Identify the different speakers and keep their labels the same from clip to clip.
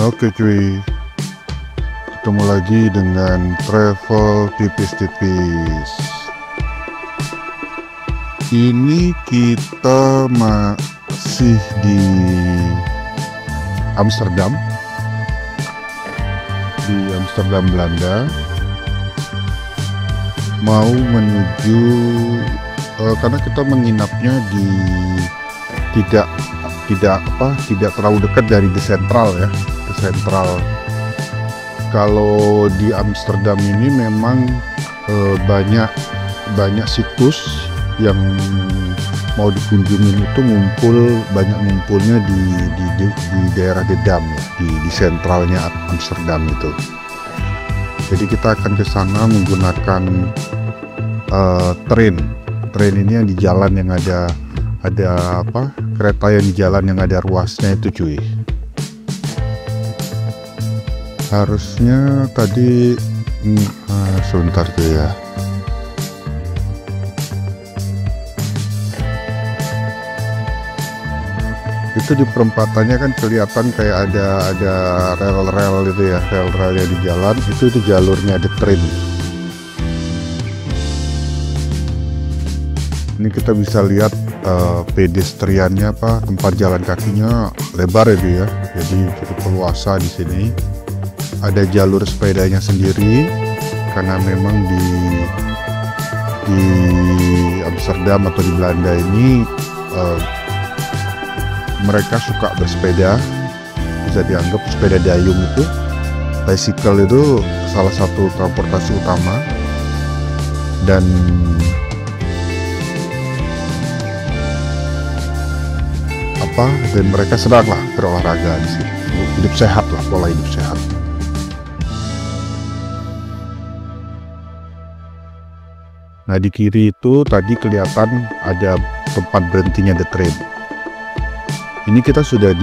Speaker 1: Oke cuy, ketemu lagi dengan travel tipis-tipis. Ini kita masih di Amsterdam, Belanda. Mau menuju karena kita menginapnya di tidak terlalu dekat dari The Central ya. The Central. Kalau di Amsterdam ini memang banyak situs yang mau dikunjungi itu banyak ngumpulnya di daerah The Dam ya, di sentralnya Amsterdam itu. Jadi kita akan ke sana menggunakan train ini yang di jalan yang ada kereta yang di jalan yang ada ruasnya itu cuy. Harusnya tadi sebentar tuh ya. Itu di perempatannya kan kelihatan kayak ada rel-rel itu ya, rel-rel yang di jalan itu jalurnya ada train. Ini kita bisa lihat pedestriannya tempat jalan kakinya lebar itu ya, jadi cukup leluasa di sini. Ada jalur sepedanya sendiri karena memang di Amsterdam atau di Belanda ini mereka suka bersepeda, bisa dianggap sepeda dayung itu. Bicycle itu salah satu transportasi utama dan mereka sedanglah berolahraga di sini. Hidup sehat lah, pola hidup sehat. Nah di kiri itu tadi kelihatan ada tempat berhentinya the train. Ini kita sudah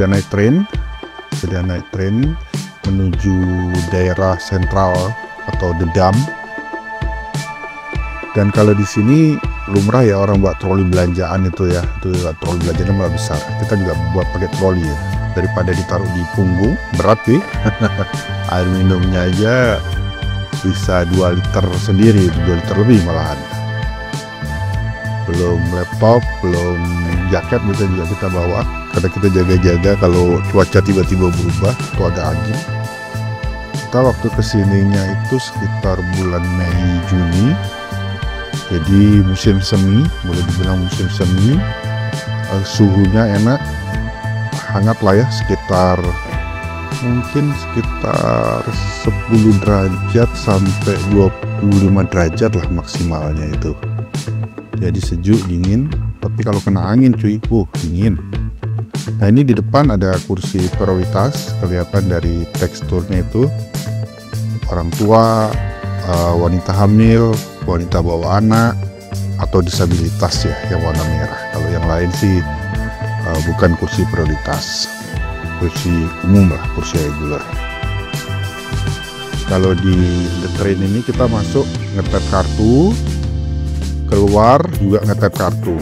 Speaker 1: naik train menuju daerah sentral atau The Dam. Dan kalau di sini lumrah ya orang buat troli belanjaan itu ya, itu troli belanjaan malah besar. Kita juga buat pakai troli ya, daripada ditaruh di punggung berat sih. Air minumnya aja bisa 2 liter sendiri, 2 liter lebih malahan. Belum laptop, belum jaket bisa juga kita bawa karena kita jaga-jaga kalau cuaca tiba-tiba berubah atau ada angin. Kita waktu kesininya itu sekitar bulan Mei Juni, jadi musim semi, boleh dibilang musim semi. Suhunya enak, hangat lah ya, mungkin sekitar 10 derajat sampai 25 derajat lah maksimalnya itu. Jadi sejuk, dingin, tapi kalau kena angin cuy, dingin. Nah ini di depan ada kursi prioritas, kelihatan dari teksturnya itu. Orang tua, wanita hamil, wanita bawa anak, atau disabilitas ya, yang warna merah. Kalau yang lain sih bukan kursi prioritas, kursi umum lah, kursi reguler. Kalau di the train ini kita masuk ngetap kartu, keluar juga ngetap kartu.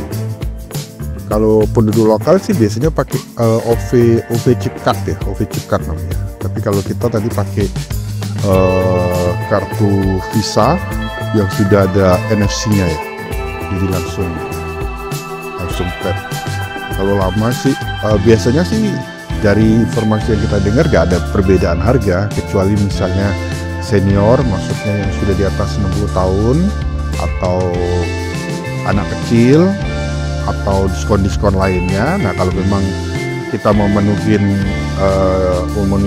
Speaker 1: Kalau penduduk lokal sih biasanya pakai OV chip card ya, OV chip card namanya. Tapi kalau kita tadi pakai kartu Visa yang sudah ada NFC-nya ya, jadi langsung tap. Kalau lama sih biasanya sih dari informasi yang kita dengar gak ada perbedaan harga, kecuali misalnya senior, maksudnya yang sudah di atas 60 tahun, atau anak kecil, atau diskon-diskon lainnya. Nah kalau memang kita mau memenuhi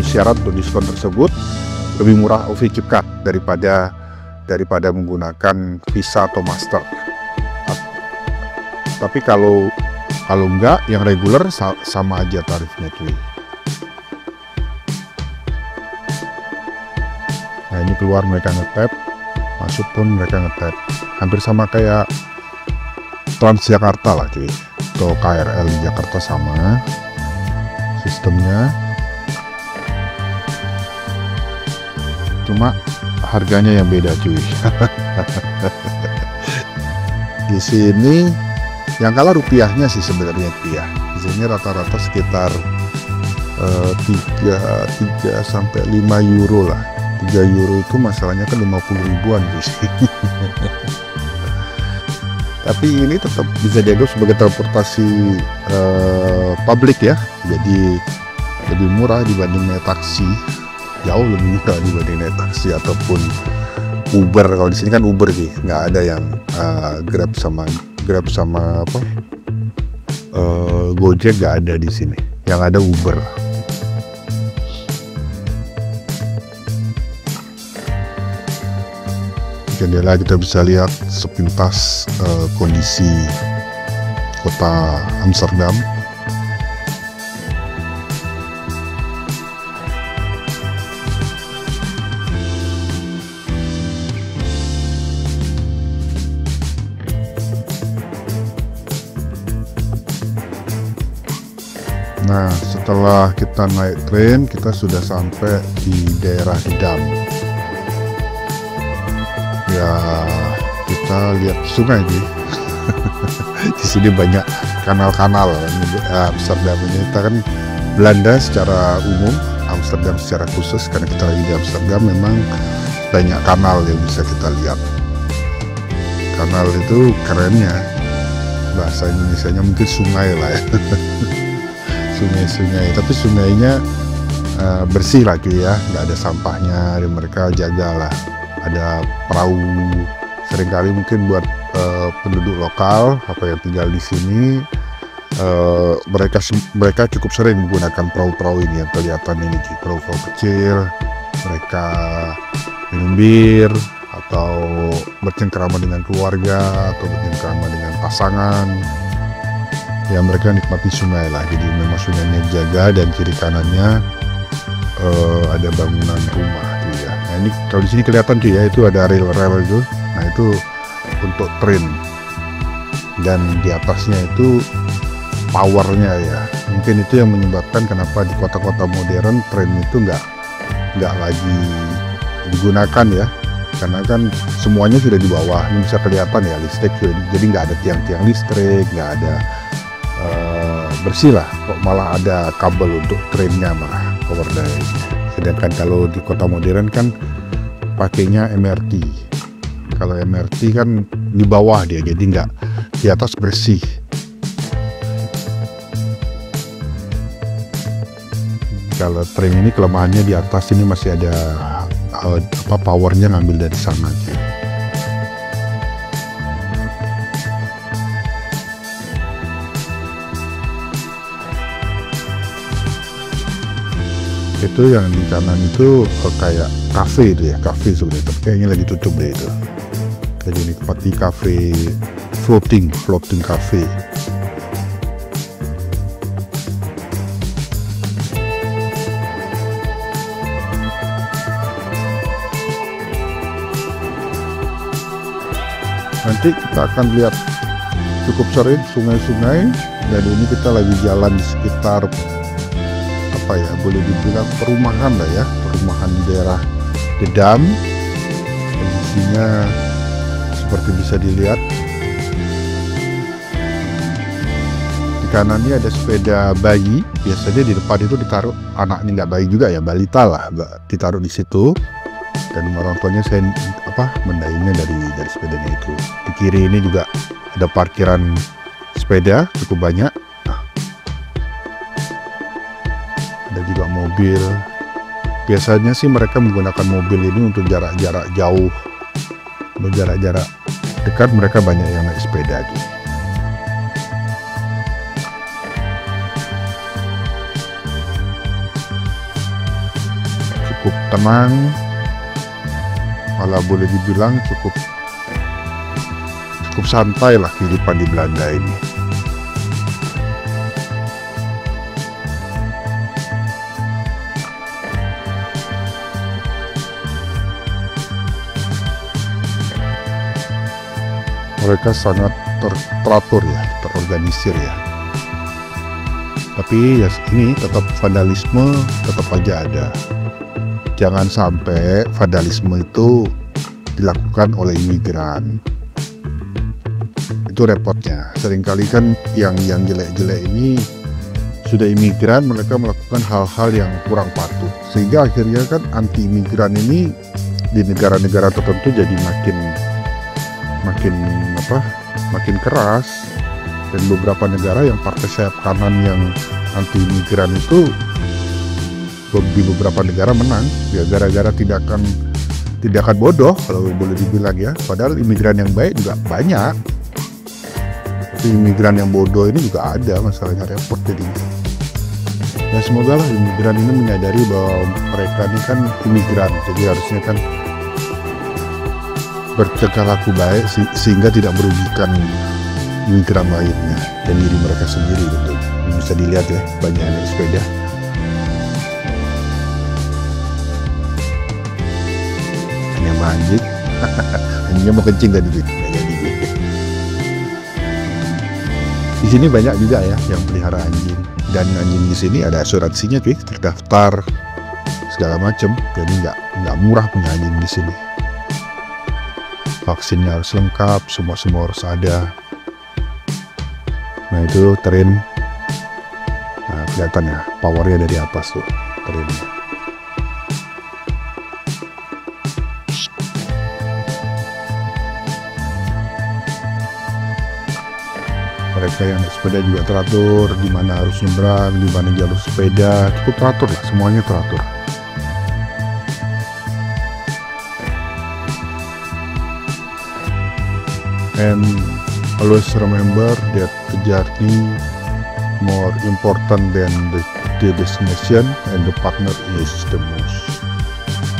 Speaker 1: syarat untuk diskon tersebut, lebih murah OV chip card daripada menggunakan Visa atau Master. Tapi kalau enggak, yang reguler sama aja tarifnya cuy. Nah ini keluar mereka ngetap, masuk pun mereka ngetap. Hampir sama kayak Transjakarta lah cuy, atau KRL di Jakarta sama sistemnya. Cuma harganya yang beda cuy. Di sini yang kalah rupiahnya sih sebenarnya ya. Di sini rata-rata sekitar 3 sampai 5 euro lah. 3 euro itu masalahnya kan 50 ribuan guys. Tapi ini tetap bisa dianggap sebagai transportasi publik ya, jadi lebih murah dibanding naik taksi, jauh lebih murah dibanding naik taksi ataupun Uber. Kalau di sini kan Uber sih, nggak ada yang Grab sama apa Gojek, nggak ada di sini, yang ada Uber. Jendela kita bisa lihat sepintas kondisi kota Amsterdam. Nah, setelah kita naik tren, kita sudah sampai di daerah Dam. Ya, kita lihat sungai nih. Di sini banyak kanal-kanal. Amsterdam ini kita kan Belanda secara umum, Amsterdam secara khusus karena kita lagi di Amsterdam, memang banyak kanal yang bisa kita lihat. Kanal itu kerennya, bahasa Indonesianya mungkin sungai lah ya. Sungai-sungai, tapi sungainya bersih lagi ya, nggak ada sampahnya, dan mereka jagalah. Ada perahu, seringkali mungkin buat penduduk lokal apa yang tinggal di sini, mereka cukup sering menggunakan perahu-perahu ini yang kelihatan ini, perahu-perahu kecil. Mereka minum bir atau bercengkrama dengan keluarga atau bercengkrama dengan pasangan. Ya, mereka nikmati sungai lah. Jadi memang sungainya dijaga dan kiri kanannya ada bangunan rumah tuh ya. Nah, ini kalau di sini kelihatan tuh ya, itu ada rel-rel itu. Nah, itu untuk tren, dan di atasnya itu powernya ya. Mungkin itu yang menyebabkan kenapa di kota-kota modern tren itu nggak lagi digunakan ya, karena kan semuanya sudah di bawah. Ini bisa kelihatan ya, listrik, jadi nggak ada tiang-tiang listrik, nggak ada bersih lah, kok malah ada kabel untuk trennya malah power dari. Sedangkan kalau di kota modern kan pakainya MRT. Kalau MRT kan di bawah dia, jadi nggak di atas, bersih. Kalau tren ini kelemahannya di atas ini masih ada powernya ngambil dari sana gitu. Itu yang di kanan itu kayak kafe itu ya, kafe sebenarnya, tapi kayaknya lagi tutup deh itu. Jadi nikmati kafe floating cafe. Nanti kita akan lihat cukup sering sungai-sungai, dan ini kita lagi jalan di sekitar apa ya, boleh dibilang perumahan lah ya, perumahan di daerah Dam. Kondisinya seperti bisa dilihat. Di kanannya ada sepeda bayi, biasanya di depan itu ditaruh anak, ini nggak bayi juga ya, balita lah, ditaruh di situ, dan orang tuanya mendayungnya dari sepedanya itu. Di kiri ini juga ada parkiran sepeda cukup banyak. Ada juga mobil. Biasanya sih mereka menggunakan mobil ini untuk jarak-jarak jauh. Untuk jarak-jarak dekat mereka banyak yang naik sepeda gitu. Cukup tenang, malah boleh dibilang cukup santai lah kehidupan di Belanda ini. Mereka sangat teratur ya, terorganisir ya. Tapi ya ini tetap vandalisme tetap aja ada. Jangan sampai vandalisme itu dilakukan oleh imigran. Itu repotnya. Seringkali kan yang jelek-jelek ini sudah imigran, mereka melakukan hal-hal yang kurang patut, sehingga akhirnya kan anti imigran ini di negara-negara tertentu jadi makin keras. Dan beberapa negara yang partai sayap kanan yang anti imigran itu di beberapa negara menang ya, gara-gara tindakan bodoh kalau boleh dibilang ya. Padahal imigran yang baik juga banyak, tapi imigran yang bodoh ini juga ada, masalahnya repot jadinya. Ya semoga lah imigran ini menyadari bahwa mereka ini kan imigran, jadi harusnya kan bercegah laku baik sehingga tidak merugikan imigran lainnya dan diri mereka sendiri. Betul, bisa dilihat ya, banyak naik sepeda. Hanya anjing anjingnya mau kencing tadi tuh. Di sini banyak juga ya yang pelihara anjing, dan anjing di sini ada asuransinya cuy, terdaftar segala macam, jadi nggak murah punya anjing di sini. Vaksinnya harus lengkap, semua harus ada. Nah itu tren, nah kelihatan ya powernya dari atas tuh trennya. Mereka yang naik sepeda juga teratur, di mana harus nyebrang, di mana jalur sepeda, cukup teratur lah, semuanya teratur. And always remember that the journey more important than the destination, and the partner is the most.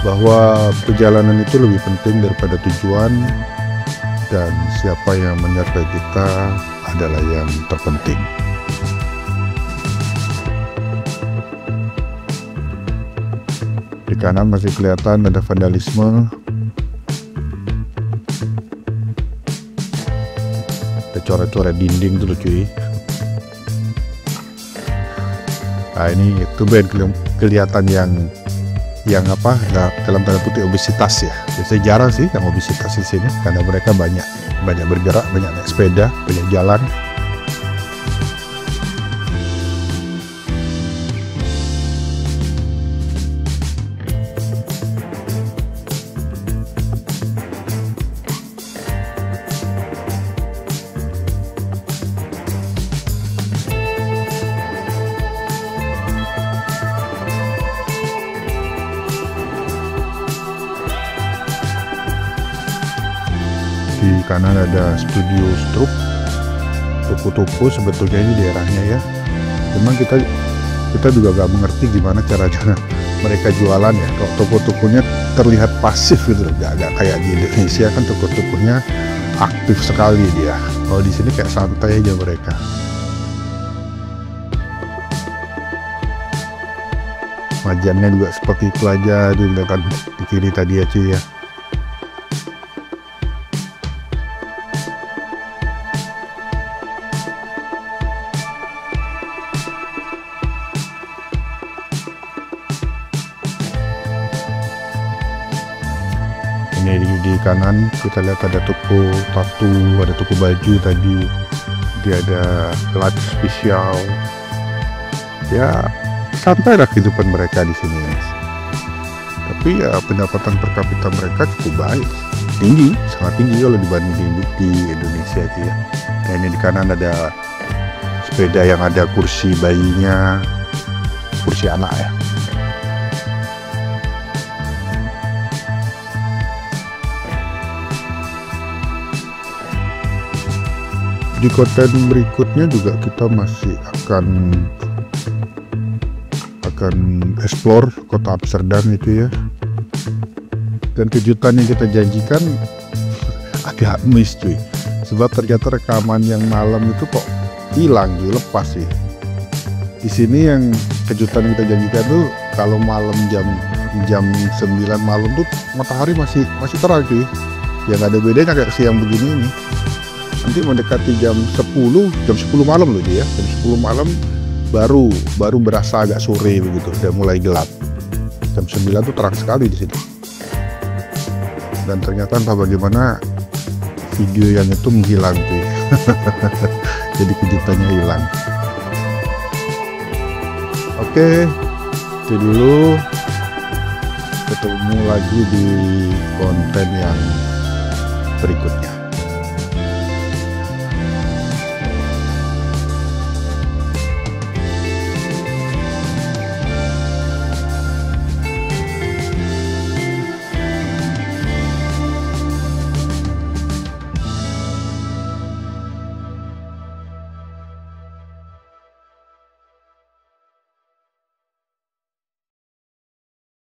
Speaker 1: Bahwa perjalanan itu lebih penting daripada tujuan, dan siapa yang menyertai kita adalah yang terpenting. Di kanan masih kelihatan ada vandalisme. Ada coret-coret dinding tuh cuy. Nah ini tumben kelihatan yang apa, dalam tanda putih obesitas ya. Biasanya jarang sih yang obesitas di sini, karena mereka banyak bergerak, banyak naik sepeda, banyak jalan. Di kanan ada studio struk, toko-toko sebetulnya ini daerahnya ya. Cuman kita juga gak mengerti gimana cara mereka jualan ya. Kalau toko-tokonya terlihat pasif gitu loh, gak kayak di Indonesia kan toko-tokonya aktif sekali dia. Kalau di sini kayak santai aja mereka. Wajannya juga seperti itu aja, dilihat di kiri tadi ya cuy ya. Ini di kanan kita lihat ada toko tato, ada toko baju tadi, dia ada kelas spesial. Ya santai lah kehidupan mereka di sini. Tapi ya pendapatan per kapita mereka cukup baik, tinggi, sangat tinggi kalau dibanding di Indonesia itu ya. Nah ini di kanan ada sepeda yang ada kursi bayinya, kursi anak ya. Di konten berikutnya juga kita masih akan explore kota Amsterdam itu ya. Dan kejutan yang kita janjikan agak miss cuy. Sebab ternyata rekaman yang malam itu kok hilang cuy, lepas sih. Di sini yang kejutan yang kita janjikan tuh kalau malam jam 9 malam tuh matahari masih terang cuy. Yang ada bedanya kayak siang begini nih. Nanti mendekati jam 10 malam loh dia, jam 10 malam baru berasa agak sore begitu, udah mulai gelap. Jam 9 tuh terang sekali di sini. Dan ternyata entah bagaimana video yang itu menghilang tuh. Jadi kejutannya hilang. Oke, itu dulu. Ketemu lagi di konten yang berikutnya.